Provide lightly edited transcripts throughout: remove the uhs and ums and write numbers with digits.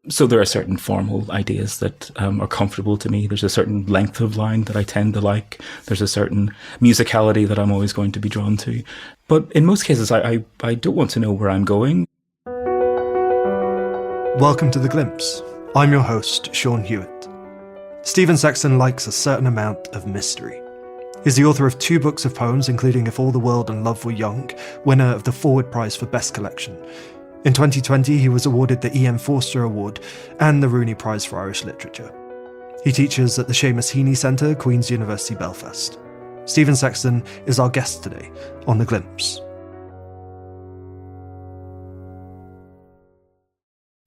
So there are certain formal ideas that are comfortable to me. There's a certain length of line that I tend to like. There's a certain musicality that I'm always going to be drawn to. But in most cases, I don't want to know where I'm going. Welcome to The Glimpse. I'm your host, Seán Hewitt. Stephen Sexton likes a certain amount of mystery. He's the author of 2 books of poems, including If All the World and Love Were Young, winner of the Forward Prize for Best Collection. In 2020, he was awarded the E.M. Forster Award and the Rooney Prize for Irish Literature. He teaches at the Seamus Heaney Centre, Queen's University, Belfast. Stephen Sexton is our guest today on The Glimpse.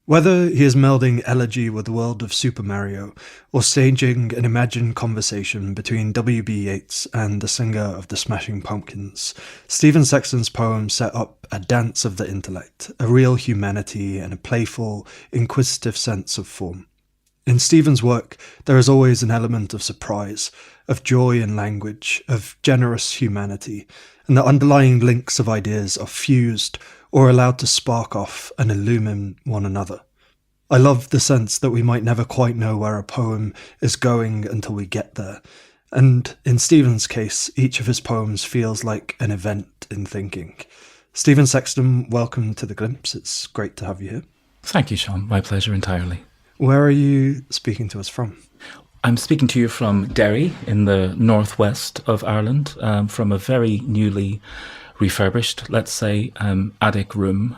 Whether he is melding elegy with the world of Super Mario, or staging an imagined conversation between W.B. Yeats and the singer of the Smashing Pumpkins, Stephen Sexton's poems set up a dance of the intellect, a real humanity, and a playful, inquisitive sense of form. In Stephen's work, there is always an element of surprise, of joy in language, of generous humanity, and the underlying links of ideas are fused or allowed to spark off and illumine one another. I love the sense that we might never quite know where a poem is going until we get there. And in Stephen's case, each of his poems feels like an event in thinking. Stephen Sexton, welcome to The Glimpse. It's great to have you here. Thank you, Seán. My pleasure entirely. Where are you speaking to us from? I'm speaking to you from Derry in the northwest of Ireland, from a very newly refurbished, let's say, attic room,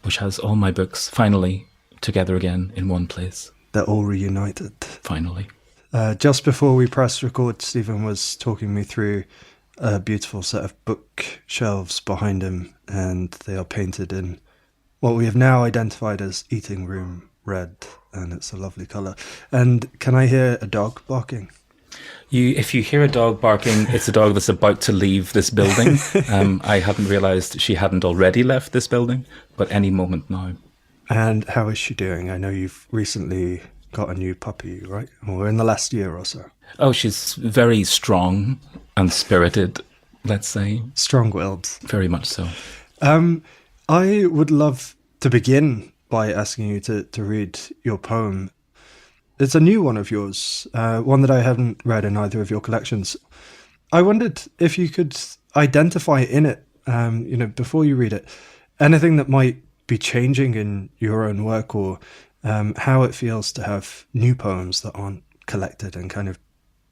which has all my books finally together again in one place. They're all reunited. Finally. Just before we press record, Stephen was talking me through a beautiful set of bookshelves behind him, and they are painted in what we have now identified as eating room red, and it's a lovely colour. And can I hear a dog barking? If you hear a dog barking, it's a dog that's about to leave this building. I hadn't realised she hadn't already left this building, but any moment now. And how is she doing? I know you've recently got a new puppy, right? Or in the last year or so. Oh, she's very strong and spirited, let's say. Strong-willed. Very much so. I would love to begin by asking you to read your poem. It's a new one of yours, one that I haven't read in either of your collections. I wondered if you could identify in it, before you read it, anything that might be changing in your own work, or how it feels to have new poems that aren't collected and kind of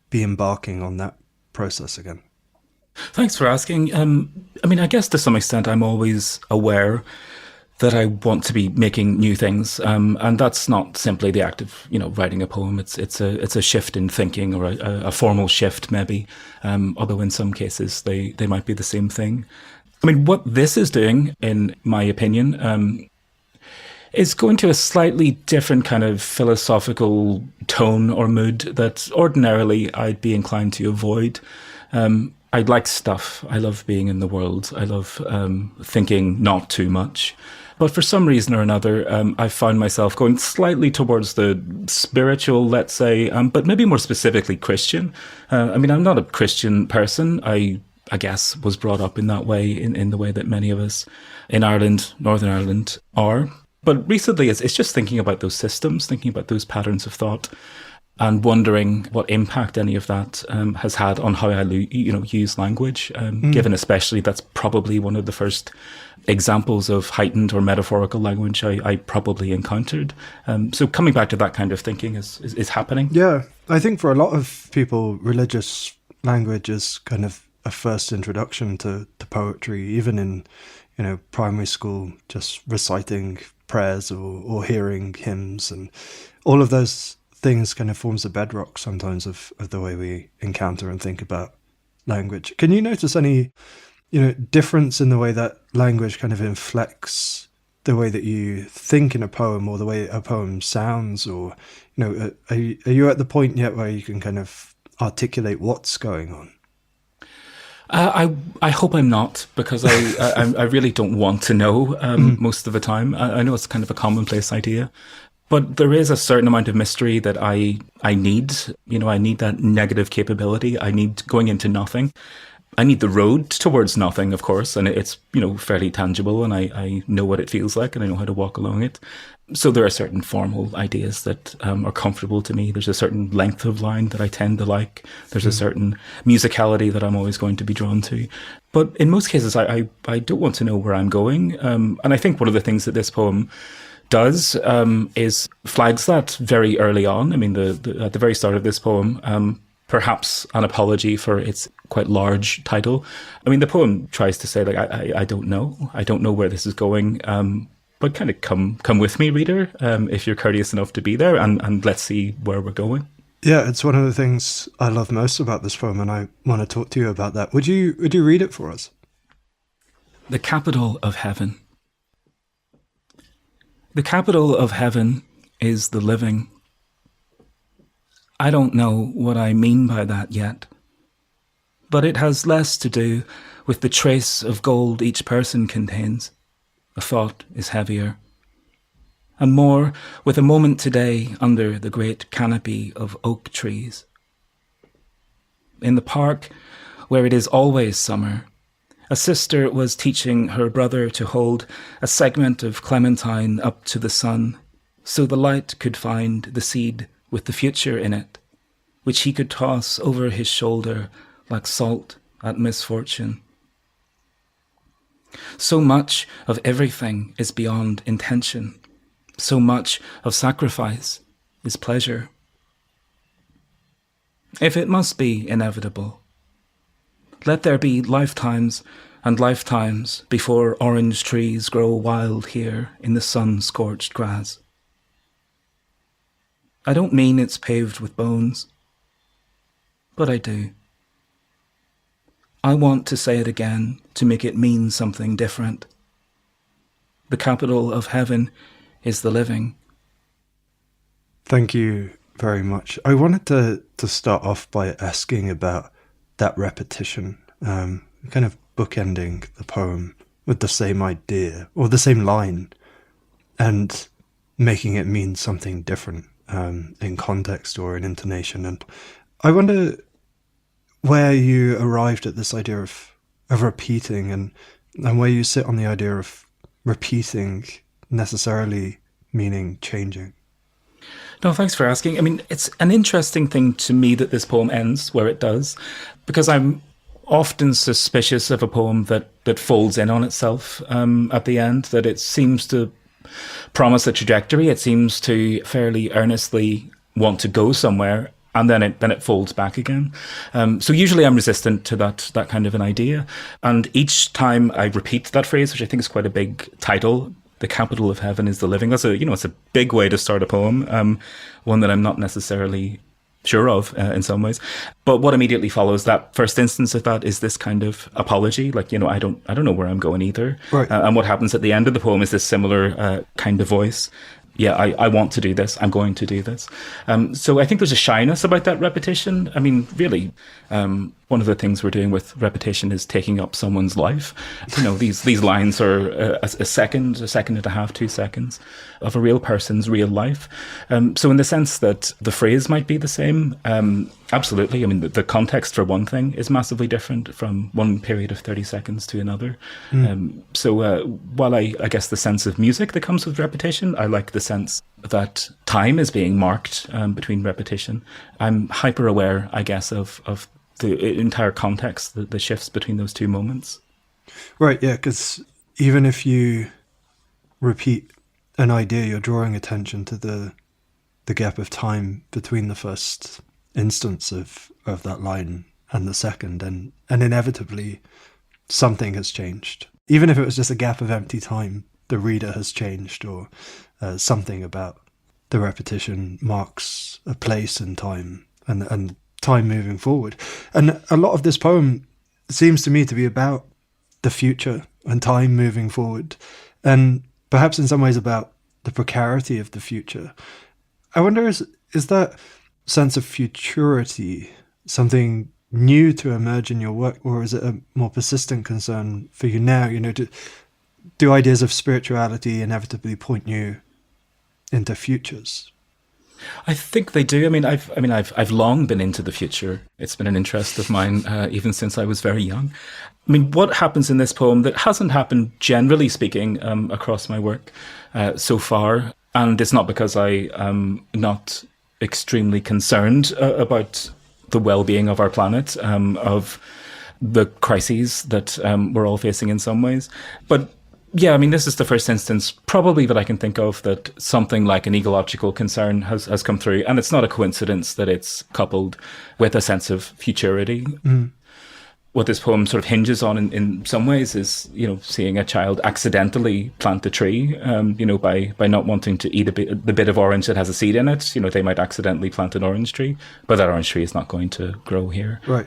be embarking on that process again. Thanks for asking. I guess to some extent I'm always aware that I want to be making new things, and that's not simply the act of writing a poem. It's a shift in thinking, or a formal shift maybe. Although in some cases they might be the same thing. I mean, what this is doing, in my opinion, is going to a slightly different kind of philosophical tone or mood that ordinarily I'd be inclined to avoid. I like stuff. I love being in the world. I love thinking not too much. But for some reason or another, I found myself going slightly towards the spiritual, let's say, but maybe more specifically Christian. I'm not a Christian person. I guess was brought up in that way, in the way that many of us in Ireland, Northern Ireland, are. But recently, it's just thinking about those systems, thinking about those patterns of thought, and wondering what impact any of that has had on how I use language, given especially that's probably one of the first examples of heightened or metaphorical language I probably encountered. So coming back to that kind of thinking is happening. Yeah, I think for a lot of people, religious language is kind of a first introduction to poetry, even in primary school, just reciting prayers or hearing hymns, and all of those things kind of forms the bedrock sometimes of the way we encounter and think about language. Can you notice any difference in the way that language kind of inflects the way that you think in a poem, or the way a poem sounds, or are you at the point yet where you can kind of articulate what's going on? I hope I'm not, because I really don't want to know most of the time. I know it's kind of a commonplace idea, but there is a certain amount of mystery that I need. I need that negative capability. I need going into nothing. I need the road towards nothing, of course, and it's, fairly tangible, and I know what it feels like, and I know how to walk along it. So there are certain formal ideas that are comfortable to me. There's a certain length of line that I tend to like. There's a certain musicality that I'm always going to be drawn to. But in most cases, I don't want to know where I'm going. And I think one of the things that this poem does is flags that very early on. I mean, at the very start of this poem, perhaps an apology for its quite large title. I mean, the poem tries to say, like, I don't know. I don't know where this is going. But kind of come with me, reader, if you're courteous enough to be there, and let's see where we're going. Yeah, it's one of the things I love most about this poem, and I want to talk to you about that. Would you read it for us? The capital of heaven. The capital of heaven is the living. I don't know what I mean by that yet, but it has less to do with the trace of gold each person contains. A thought is heavier, and more with a moment today under the great canopy of oak trees. In the park, where it is always summer, a sister was teaching her brother to hold a segment of clementine up to the sun, so the light could find the seed with the future in it, which he could toss over his shoulder like salt at misfortune. So much of everything is beyond intention. So much of sacrifice is pleasure. If it must be inevitable, let there be lifetimes and lifetimes before orange trees grow wild here in the sun-scorched grass. I don't mean it's paved with bones, but I do. I want to say it again to make it mean something different. The capital of heaven is the living. Thank you very much. I wanted to start off by asking about that repetition, kind of bookending the poem with the same idea or the same line and making it mean something different in context or in intonation. And I wonder where you arrived at this idea of repeating and where you sit on the idea of repeating necessarily meaning changing. No, thanks for asking. I mean, it's an interesting thing to me that this poem ends where it does, because I'm often suspicious of a poem that folds in on itself at the end, that it seems to promise a trajectory. It seems to fairly earnestly want to go somewhere, and then it folds back again. So usually I'm resistant to that kind of an idea. And each time I repeat that phrase, which I think is quite a big title, the capital of heaven is the living. That's it's a big way to start a poem, one that I'm not necessarily sure of in some ways. But what immediately follows that first instance of that is this kind of apology, like, I don't know where I'm going either. Right. And what happens at the end of the poem is this similar kind of voice. Yeah, I want to do this. I'm going to do this. So I think there's a shyness about that repetition. I mean, really, one of the things we're doing with repetition is taking up someone's life. These lines are a second and a half, 2 seconds of a real person's real life. So in the sense that the phrase might be the same, absolutely. I mean, the context, for one thing, is massively different from one period of 30 seconds to another. So while I guess the sense of music that comes with repetition, I like the sense that time is being marked between repetition. I'm hyper aware, I guess, of the entire context, the shifts between those two moments. Right, yeah, because even if you repeat an idea, you're drawing attention to the gap of time between the first instance of that line and the second, and inevitably something has changed. Even if it was just a gap of empty time, the reader has changed, or something about the repetition marks a place in time and time moving forward. And a lot of this poem seems to me to be about the future and time moving forward, and perhaps in some ways about the precarity of the future. I wonder, is that sense of futurity something new to emerge in your work, or is it a more persistent concern for you now? Do ideas of spirituality inevitably point you into futures? I think they do. I've long been into the future. It's been an interest of mine even since I was very young. I mean, what happens in this poem that hasn't happened, generally speaking, across my work so far, and it's not because I am not extremely concerned about the well-being of our planet, of the crises that we're all facing in some ways, but yeah, I mean, this is the first instance probably that I can think of that something like an ecological concern has come through. And it's not a coincidence that it's coupled with a sense of futurity. Mm. What this poem sort of hinges on in some ways is, seeing a child accidentally plant a tree, by not wanting to eat the bit of orange that has a seed in it. They might accidentally plant an orange tree, but that orange tree is not going to grow here. Right.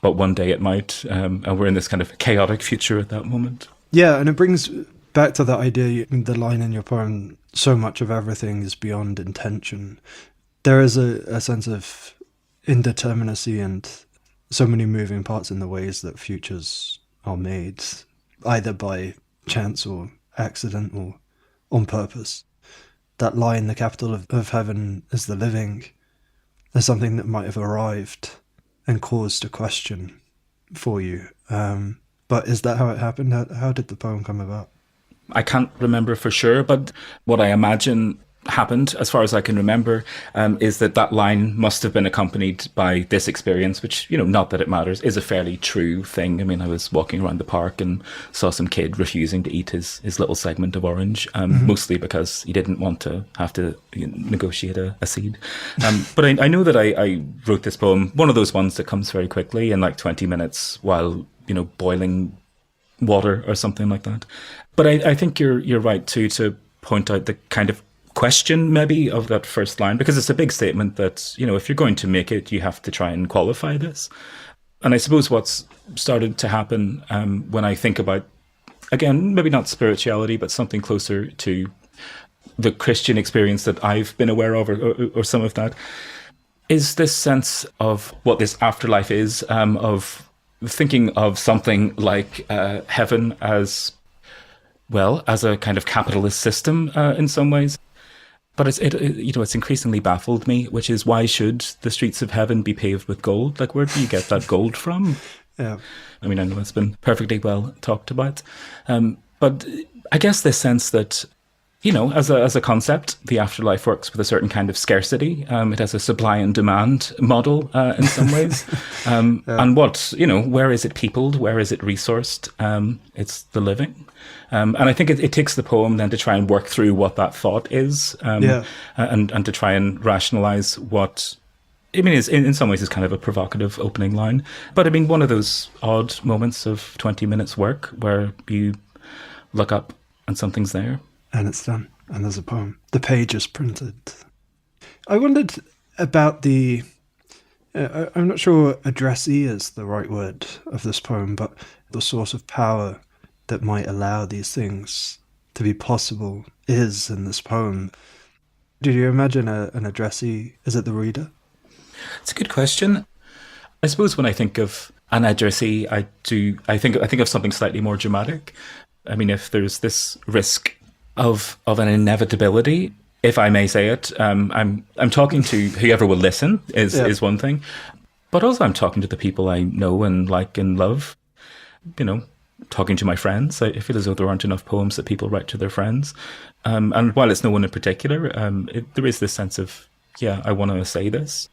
But one day it might. And we're in this kind of chaotic future at that moment. Yeah, and it brings back to that idea, the line in your poem, so much of everything is beyond intention. There is a sense of indeterminacy and so many moving parts in the ways that futures are made, either by chance or accident or on purpose. That line, the capital of heaven is the living, is something that might have arrived and caused a question for you. But is that how it happened? How did the poem come about? I can't remember for sure, but what I imagine happened, as far as I can remember, is that line must have been accompanied by this experience, which, not that it matters, is a fairly true thing. I mean, I was walking around the park and saw some kid refusing to eat his little segment of orange, mostly because he didn't want to have to negotiate a seed. But I know that I wrote this poem, one of those ones that comes very quickly in like 20 minutes while boiling water or something like that. But I think you're right too to point out the kind of question maybe of that first line, because it's a big statement that, if you're going to make it, you have to try and qualify this. And I suppose what's started to happen when I think about, again, maybe not spirituality, but something closer to the Christian experience that I've been aware of, or some of that, is this sense of what this afterlife is, of thinking of something like heaven as a kind of capitalist system in some ways. But it's increasingly baffled me, which is, why should the streets of heaven be paved with gold? Like, where do you get that gold from? Yeah. I mean, I know it's been perfectly well talked about. But I guess this sense that, as a concept, the afterlife works with a certain kind of scarcity. It has a supply and demand model in some ways. And where is it peopled? Where is it resourced? It's the living. And I think it takes the poem then to try and work through what that thought is, and to try and rationalize what, is in some ways is kind of a provocative opening line. But one of those odd moments of 20 minutes work where you look up and something's there. And it's done. And there's a poem. The page is printed. I wondered about the... I'm not sure addressee is the right word of this poem, but the source of power that might allow these things to be possible is in this poem. Did you imagine an addressee? Is it the reader? It's a good question. I suppose when I think of an addressee, I think of something slightly more dramatic. If there's this risk of an inevitability, if I may say it, I'm talking to whoever will listen is one thing, but also I'm talking to the people I know and like and love. Talking to my friends. I feel as though there aren't enough poems that people write to their friends, and while it's no one in particular, there is this sense of, I want to say this.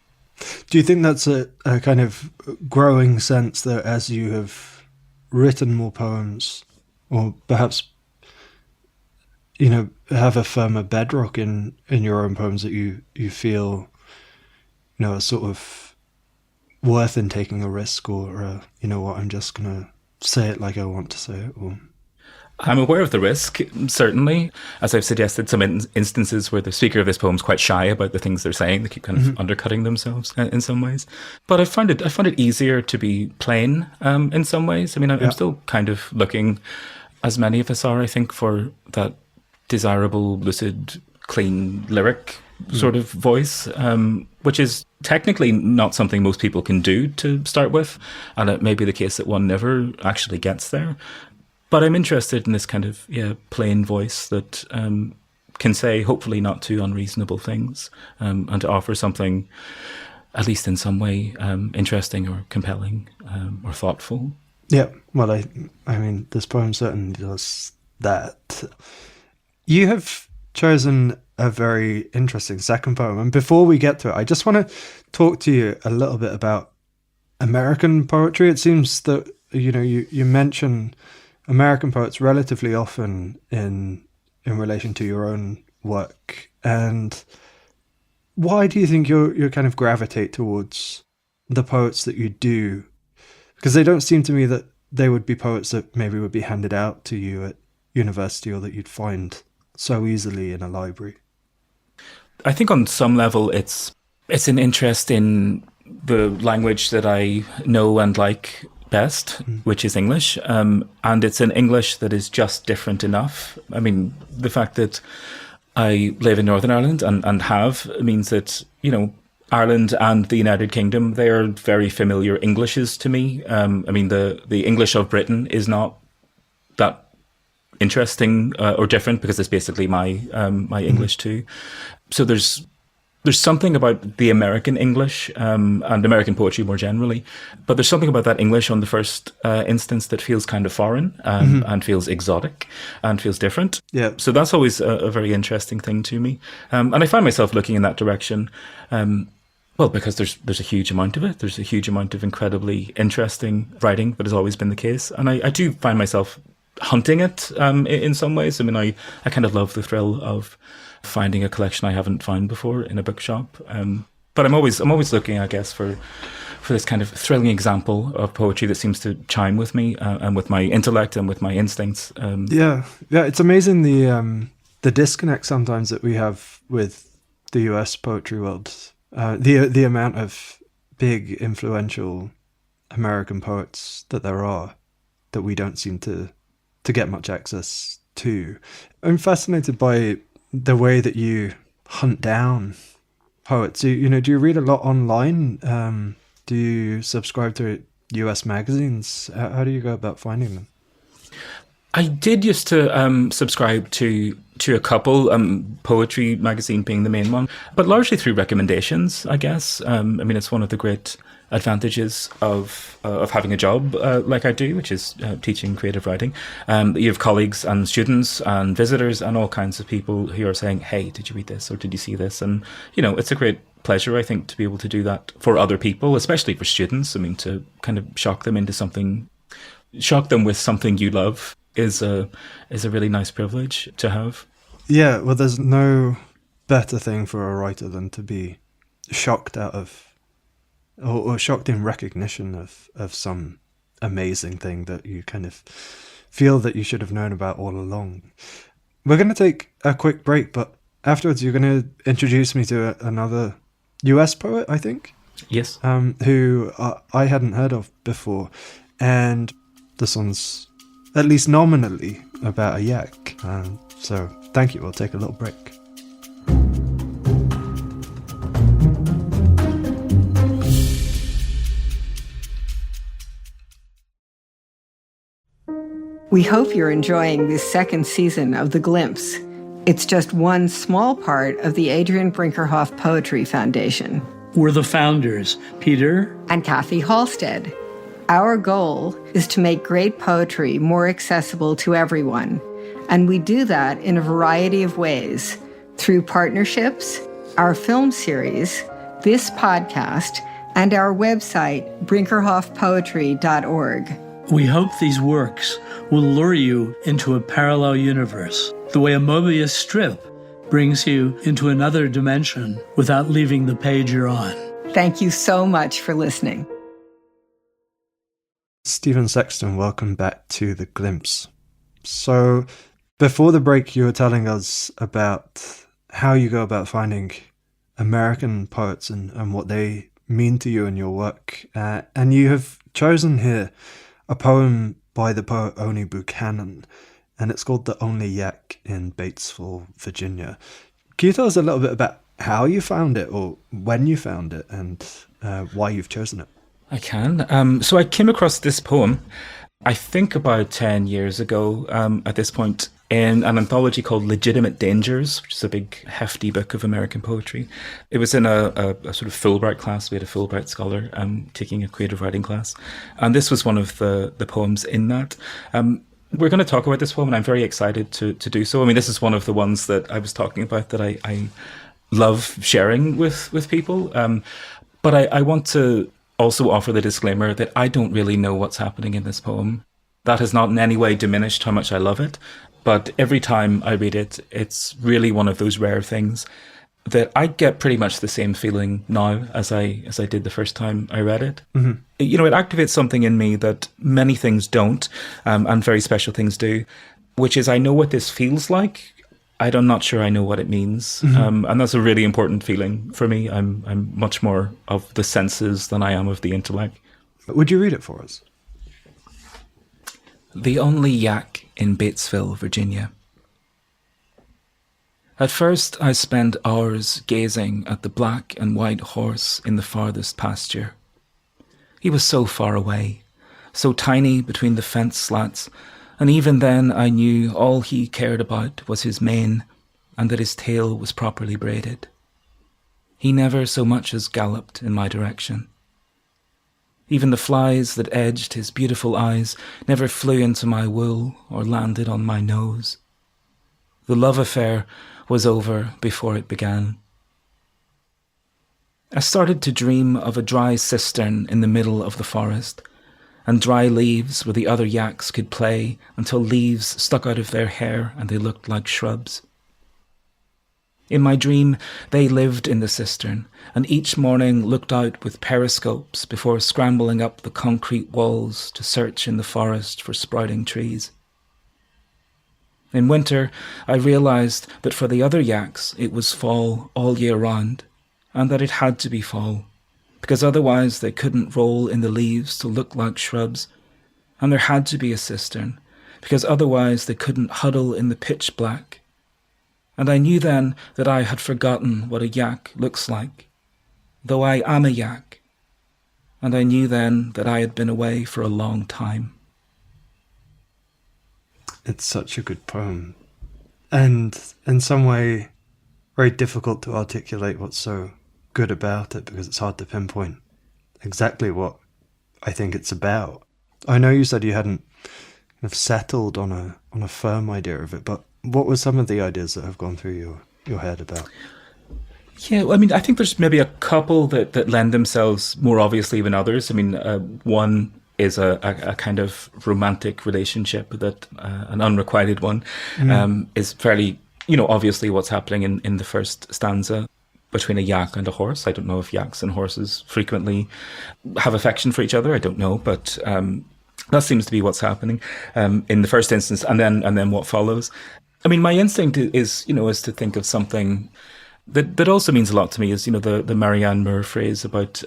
Do you think that's a kind of growing sense that as you have written more poems, or perhaps have a firmer bedrock in your own poems, that you feel a sort of worth in taking a risk, or I'm just gonna say it like I want to say it? Or I'm aware of the risk, certainly. As I've suggested, some instances where the speaker of this poem is quite shy about the things they're saying. They keep kind of undercutting themselves in some ways. But I find it easier to be plain in some ways. I'm still kind of looking, as many of us are, I think, for that desirable, lucid, clean lyric sort of voice, which is technically not something most people can do to start with, and it may be the case that one never actually gets there. But I'm interested in this kind of plain voice that can say hopefully not too unreasonable things, and to offer something, at least in some way, interesting or compelling or thoughtful. Yeah, well, I mean, this poem certainly does that. You have chosen a very interesting second poem, and before we get to it, I just want to talk to you a little bit about American poetry. It seems that, you mention American poets relatively often in relation to your own work. And why do you think you kind of gravitate towards the poets that you do? Because they don't seem to me that they would be poets that maybe would be handed out to you at university or that you'd find so easily in a library. I think on some level it's an interest in the language that I know and like best, which is English. And it's an English that is just different enough. I mean, the fact that I live in Northern Ireland and have means that, Ireland and the United Kingdom, they are very familiar Englishes to me. I mean, the English of Britain is not that interesting or different because it's basically my English too. So there's something about the American English and American poetry more generally, but there's something about that English on the first instance that feels kind of foreign and feels exotic and feels different. Yeah. So that's always a very interesting thing to me. And I find myself looking in that direction, well, because there's a huge amount of it. There's a huge amount of incredibly interesting writing that has always been the case. And I do find myself hunting it in some ways. I mean, I kind of love the thrill of finding a collection I haven't found before in a bookshop. But I'm always looking, I guess, for this kind of thrilling example of poetry that seems to chime with me and with my intellect and with my instincts. Yeah, it's amazing the disconnect sometimes that we have with the US poetry world. The amount of big, influential American poets that there are that we don't seem to get much access to. I'm fascinated by the way that you hunt down poets. Do you read a lot online? Do you subscribe to US magazines? How do you go about finding them? I did used to subscribe to a couple, poetry magazine being the main one, but largely through recommendations, I guess. I mean, it's one of the great advantages of having a job like I do, which is teaching creative writing. You have colleagues and students and visitors and all kinds of people who are saying, hey, did you read this or did you see this? And, it's a great pleasure, I think, to be able to do that for other people, especially for students. I mean, to kind of shock them with something you love is a really nice privilege to have. Yeah, well, there's no better thing for a writer than to be shocked out of, or shocked in recognition of some amazing thing that you kind of feel that you should have known about all along. We're going to take a quick break, but afterwards you're going to introduce me to another US poet, I think. Yes. Who I hadn't heard of before. And this one's at least nominally about a yak. So thank you. We'll take a little break. We hope you're enjoying this second season of The Glimpse. It's just one small part of the Adrian Brinkerhoff Poetry Foundation. We're the founders, Peter and Kathy Halstead. Our goal is to make great poetry more accessible to everyone, and we do that in a variety of ways, through partnerships, our film series, this podcast, and our website, brinkerhoffpoetry.org. We hope these works will lure you into a parallel universe, the way a Mobius strip brings you into another dimension without leaving the page you're on. Thank you so much for listening. Stephen Sexton, welcome back to The Glimpse. So, before the break, you were telling us about how you go about finding American poets and what they mean to you in your work. And you have chosen here a poem by the poet Oni Buchanan, and it's called The Only Yak in Batesville, Virginia. Can you tell us a little bit about how you found it or when you found it and why you've chosen it? I can. So I came across this poem, I think about 10 years ago at this point. in an anthology called Legitimate Dangers, which is a big, hefty book of American poetry. It was in a sort of Fulbright class. We had a Fulbright scholar taking a creative writing class. And this was one of the poems in that. We're going to talk about this poem, and I'm very excited to do so. I mean, this is one of the ones that I was talking about that I love sharing with people. But I want to also offer the disclaimer that I don't really know what's happening in this poem. That has not in any way diminished how much I love it. But every time I read it, it's really one of those rare things that I get pretty much the same feeling now as I did the first time I read it. Mm-hmm. You know, it activates something in me that many things don't, and very special things do, which is I know what this feels like. I'm not sure I know what it means. Mm-hmm. And that's a really important feeling for me. I'm much more of the senses than I am of the intellect. Would you read it for us? The Only Yak in Batesville, Virginia. At first, I spent hours gazing at the black and white horse in the farthest pasture. He was so far away, so tiny between the fence slats, and even then I knew all he cared about was his mane and that his tail was properly braided. He never so much as galloped in my direction. Even the flies that edged his beautiful eyes never flew into my wool or landed on my nose. The love affair was over before it began. I started to dream of a dry cistern in the middle of the forest, and dry leaves where the other yaks could play until leaves stuck out of their hair and they looked like shrubs. In my dream, they lived in the cistern, and each morning looked out with periscopes before scrambling up the concrete walls to search in the forest for sprouting trees. In winter, I realized that for the other yaks it was fall all year round, and that it had to be fall, because otherwise they couldn't roll in the leaves to look like shrubs, and there had to be a cistern, because otherwise they couldn't huddle in the pitch black. And I knew then that I had forgotten what a yak looks like, though I am a yak, and I knew then that I had been away for a long time. It's such a good poem, and in some way very difficult to articulate what's so good about it, because it's hard to pinpoint exactly what I think it's about. I know you said you hadn't kind of settled on a firm idea of it, but what were some of the ideas that have gone through your head about? Yeah, I mean, I think there's maybe a couple that lend themselves more obviously than others. I mean, one is a kind of romantic relationship that an unrequited one is fairly, obviously what's happening in the first stanza between a yak and a horse. I don't know if yaks and horses frequently have affection for each other. I don't know, but that seems to be what's happening in the first instance, and then what follows. I mean, my instinct is to think of something that also means a lot to me. Is the Marianne Moore phrase about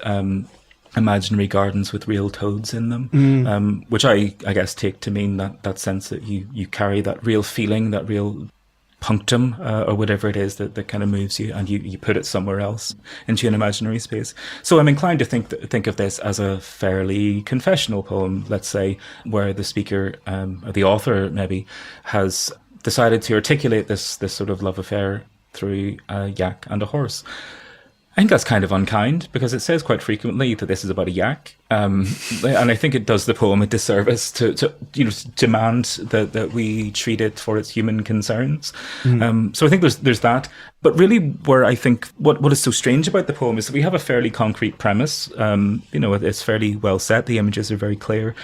imaginary gardens with real toads in them, which I guess take to mean that sense that you carry that real feeling, that real punctum or whatever it is that kind of moves you, and you put it somewhere else into an imaginary space. So I'm inclined to think of this as a fairly confessional poem, let's say, where the speaker or the author maybe has decided to articulate this sort of love affair through a yak and a horse. I think that's kind of unkind, because it says quite frequently that this is about a yak, and I think it does the poem a disservice to demand that we treat it for its human concerns. So I think there's that. But really, where I think what is so strange about the poem is that we have a fairly concrete premise. It's fairly well set. The images are very clear,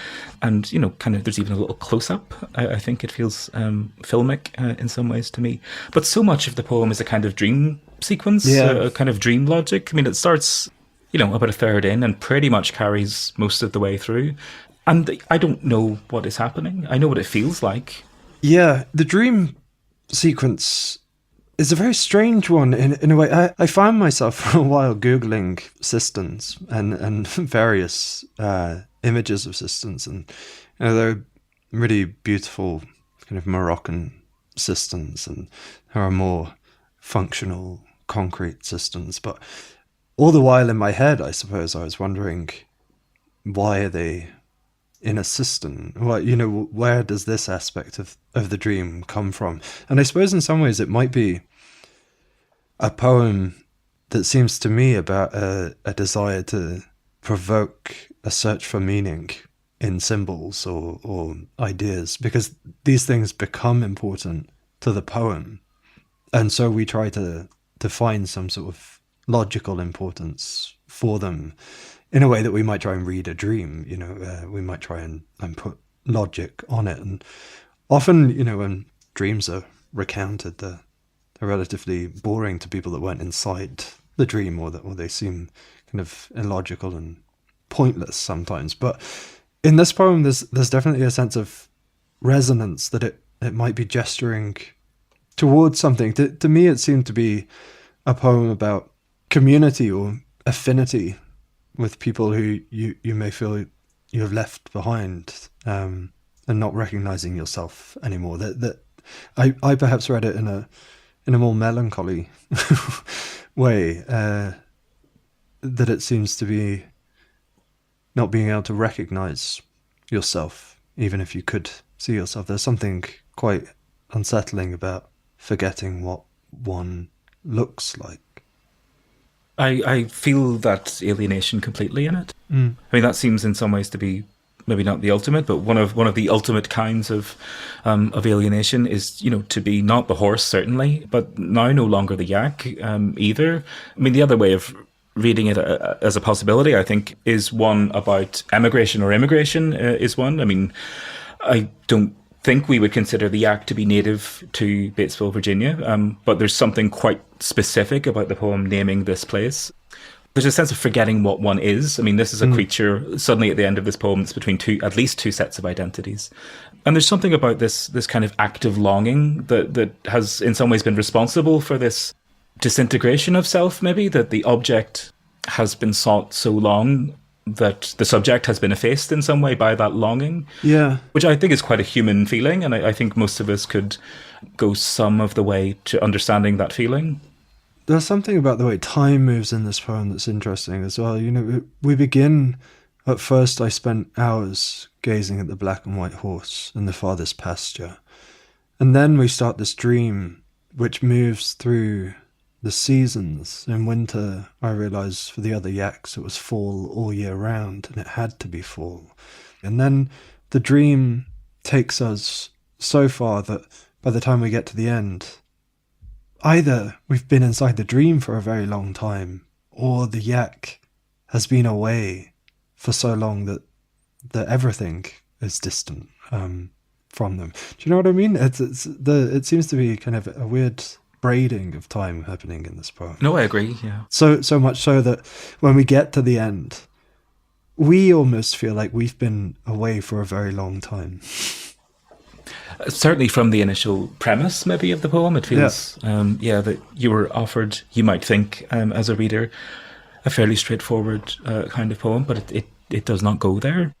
and kind of there's even a little close up. I think it feels filmic in some ways to me. But so much of the poem is a kind of dream sequence, a kind of dream logic. I mean, it starts, about a third in and pretty much carries most of the way through. And I don't know what is happening. I know what it feels like. Yeah, the dream sequence is a very strange one in a way. I found myself for a while Googling cisterns and various images of cisterns, and they're really beautiful kind of Moroccan cisterns, and there are more functional concrete cisterns. But all the while in my head, I suppose, I was wondering, why are they in a cistern. Well, where does this aspect of the dream come from? And I suppose in some ways it might be a poem that seems to me about a desire to provoke a search for meaning in symbols or ideas, because these things become important to the poem. And so we try to find some sort of logical importance for them in a way that we might try and read a dream. We might try and put logic on it. And often, when dreams are recounted, they're relatively boring to people that weren't inside the dream, or they seem kind of illogical and pointless sometimes. But in this poem, there's definitely a sense of resonance, that it might be gesturing towards something. To me, it seemed to be a poem about community or affinity with people who you may feel you have left behind, and not recognizing yourself anymore. That I perhaps read it in a more melancholy way, that it seems to be not being able to recognize yourself, even if you could see yourself. There's something quite unsettling about forgetting what one looks like. I feel that alienation completely in it. I mean, that seems in some ways to be maybe not the ultimate, but one of the ultimate kinds of alienation is, to be not the horse, certainly, but now no longer the yak either. I mean, the other way of reading it as a possibility, I think, is one about emigration or immigration is one. I mean, I don't think we would consider the yak to be native to Batesville, Virginia, but there's something quite specific about the poem naming this place. There's a sense of forgetting what one is. I mean, this is a creature suddenly at the end of this poem that's between at least two sets of identities. And there's something about this kind of active longing that has in some ways been responsible for this disintegration of self, maybe, that the object has been sought so long that the subject has been effaced in some way by that longing. Yeah. Which I think is quite a human feeling, and I think most of us could go some of the way to understanding that feeling. There's something about the way time moves in this poem that's interesting as well. We begin, at first I spent hours gazing at the black and white horse in the farthest pasture. And then we start this dream which moves through the seasons. In winter, I realised for the other yaks it was fall all year round, and it had to be fall. And then the dream takes us so far that by the time we get to the end, either we've been inside the dream for a very long time, or the yak has been away for so long that everything is distant from them. Do you know what I mean? It seems to be kind of a weird braiding of time happening in this poem. No, I agree, yeah. So much so that when we get to the end, we almost feel like we've been away for a very long time. Certainly from the initial premise, maybe, of the poem, it feels, that you were offered, you might think, as a reader, a fairly straightforward kind of poem, but it does not go there.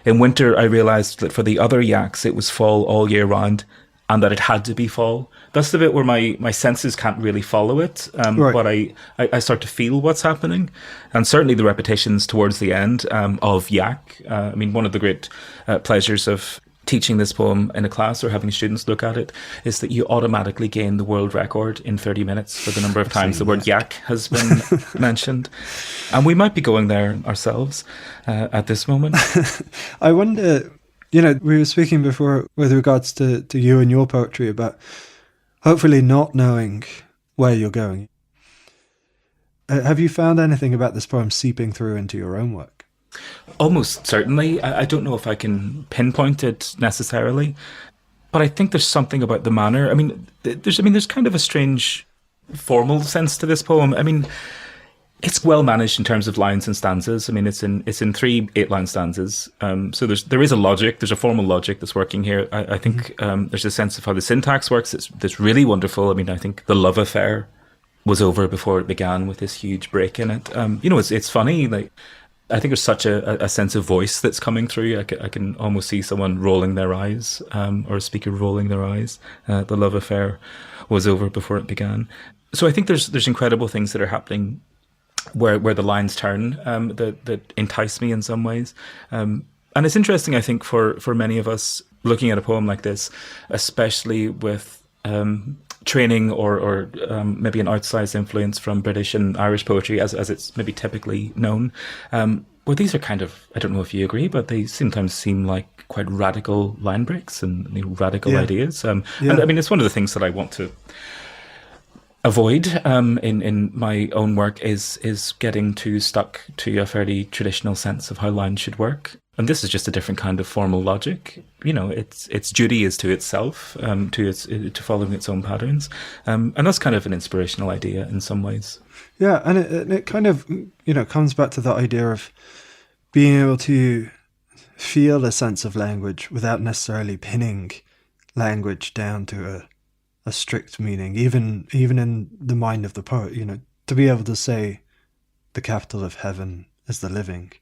In winter, I realised that for the other yaks, it was fall all year round, and that it had to be fall. That's the bit where my senses can't really follow it, right. But I start to feel what's happening. And certainly the repetitions towards the end of yak. I mean, one of the great pleasures of teaching this poem in a class or having students look at it is that you automatically gain the world record in 30 minutes for the number of times the word yak has been mentioned. And we might be going there ourselves at this moment. I wonder, we were speaking before with regards to you and your poetry about hopefully not knowing where you're going. Have you found anything about this poem seeping through into your own work? Almost certainly. I don't know if I can pinpoint it necessarily, but I think there's something about the manner. I mean, there's kind of a strange formal sense to this poem. I mean, it's well managed in terms of lines and stanzas. I mean, it's in 3 8-line stanzas. So there is a logic. There's a formal logic that's working here. I think there's a sense of how the syntax works that's really wonderful. I mean, I think the love affair was over before it began with this huge break in it. It's funny, like, I think there's such a sense of voice that's coming through. I can almost see someone rolling their eyes, or a speaker rolling their eyes. The love affair was over before it began. So I think there's incredible things that are happening where the lines turn that entice me in some ways. And And it's interesting, I think, for many of us looking at a poem like this, especially with training or maybe an outsized influence from British and Irish poetry, as it's maybe typically known. Well, these are kind of, I don't know if you agree, but they sometimes seem like quite radical line breaks and radical ideas. And I mean, it's one of the things that I want to avoid in my own work is getting too stuck to a fairly traditional sense of how lines should work. And this is just a different kind of formal logic. Its duty is to itself, to following its own patterns, and that's kind of an inspirational idea in some ways. Yeah, and it kind of comes back to the idea of being able to feel a sense of language without necessarily pinning language down to a strict meaning, even in the mind of the poet. To be able to say the capital of heaven is the living,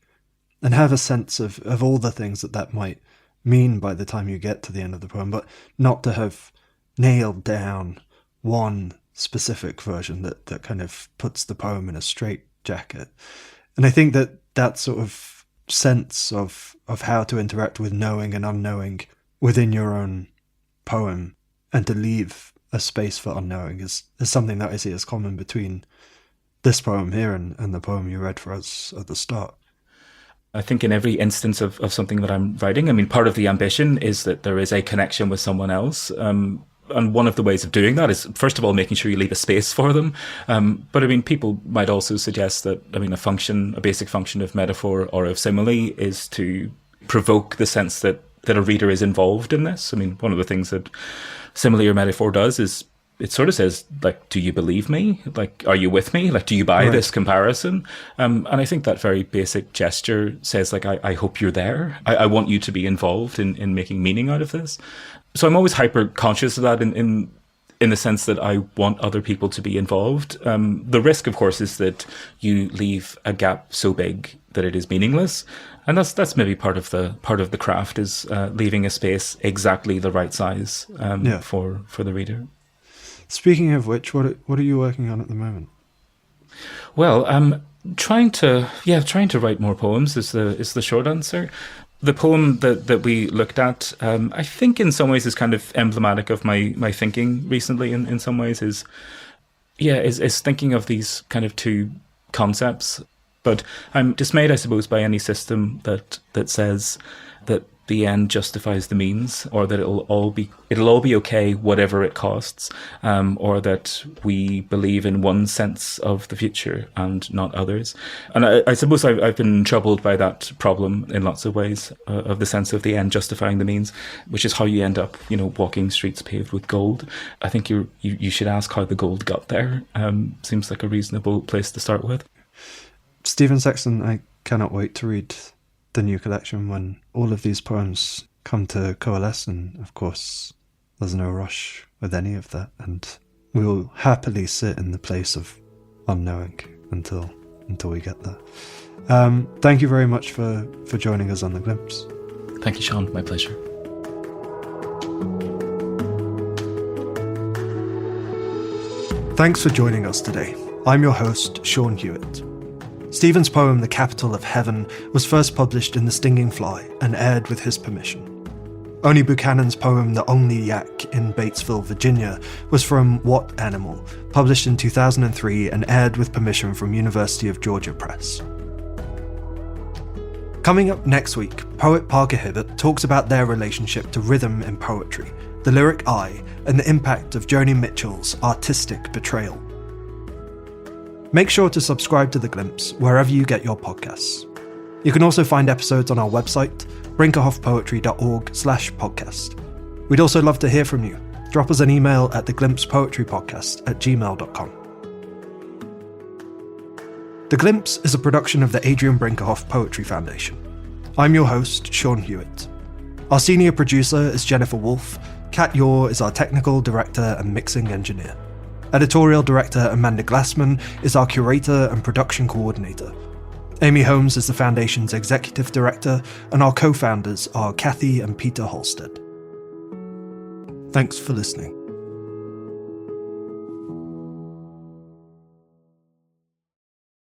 and have a sense of all the things that might mean by the time you get to the end of the poem, but not to have nailed down one specific version that kind of puts the poem in a straitjacket. And I think that sort of sense of how to interact with knowing and unknowing within your own poem, and to leave a space for unknowing is something that I see as common between this poem here and the poem you read for us at the start. I think in every instance of something that I'm writing, I mean, part of the ambition is that there is a connection with someone else. And one of the ways of doing that is, first of all, making sure you leave a space for them. But I mean, people might also suggest that, I mean, a basic function of metaphor or of simile is to provoke the sense that a reader is involved in this. I mean, one of the things that simile or metaphor does is it sort of says, like, do you believe me? Like, are you with me? Like, do you buy this comparison? And I think that very basic gesture says, like, I hope you're there. I want you to be involved in making meaning out of this. So I'm always hyper conscious of that in the sense that I want other people to be involved. The risk, of course, is that you leave a gap so big that it is meaningless. And that's maybe part of the craft, is leaving a space exactly the right size for the reader. Speaking of which, what are you working on at the moment? Well, I'm trying to write more poems is the short answer. The poem that we looked at, I think in some ways is kind of emblematic of my thinking recently. In some ways is thinking of these kind of two concepts. But I'm dismayed, I suppose, by any system that says that the end justifies the means, or that it'll all be okay whatever it costs, or that we believe in one sense of the future and not others. And I suppose I've been troubled by that problem in lots of ways, of the sense of the end justifying the means, which is how you end up, walking streets paved with gold. I think you should ask how the gold got there. Seems like a reasonable place to start with. Stephen Sexton, I cannot wait to read the new collection when all of these poems come to coalesce, and of course there's no rush with any of that, and we will happily sit in the place of unknowing until we get there. Thank you very much for joining us on The Glimpse. Thank you, Seán. My pleasure. Thanks for joining us today. I'm your host, Seán Hewitt. Stephen's poem, The Capital of Heaven, was first published in The Stinging Fly and aired with his permission. Oni Buchanan's poem, The Only Yak, in Batesville, Virginia, was from What Animal, published in 2003 and aired with permission from University of Georgia Press. Coming up next week, poet Parker Hibbert talks about their relationship to rhythm in poetry, the lyric eye, and the impact of Joni Mitchell's artistic betrayal. Make sure to subscribe to The Glimpse wherever you get your podcasts. You can also find episodes on our website, brinkerhoffpoetry.org/podcast. We'd also love to hear from you. Drop us an email at theglimpsepoetrypodcast@gmail.com. The Glimpse is a production of the Adrian Brinkerhoff Poetry Foundation. I'm your host, Seán Hewitt. Our senior producer is Jennifer Wolfe. Kat Yore is our technical director and mixing engineer. Editorial director Amanda Glassman is our curator and production coordinator. Amy Holmes is the Foundation's executive director, and our co-founders are Kathy and Peter Halstead. Thanks for listening.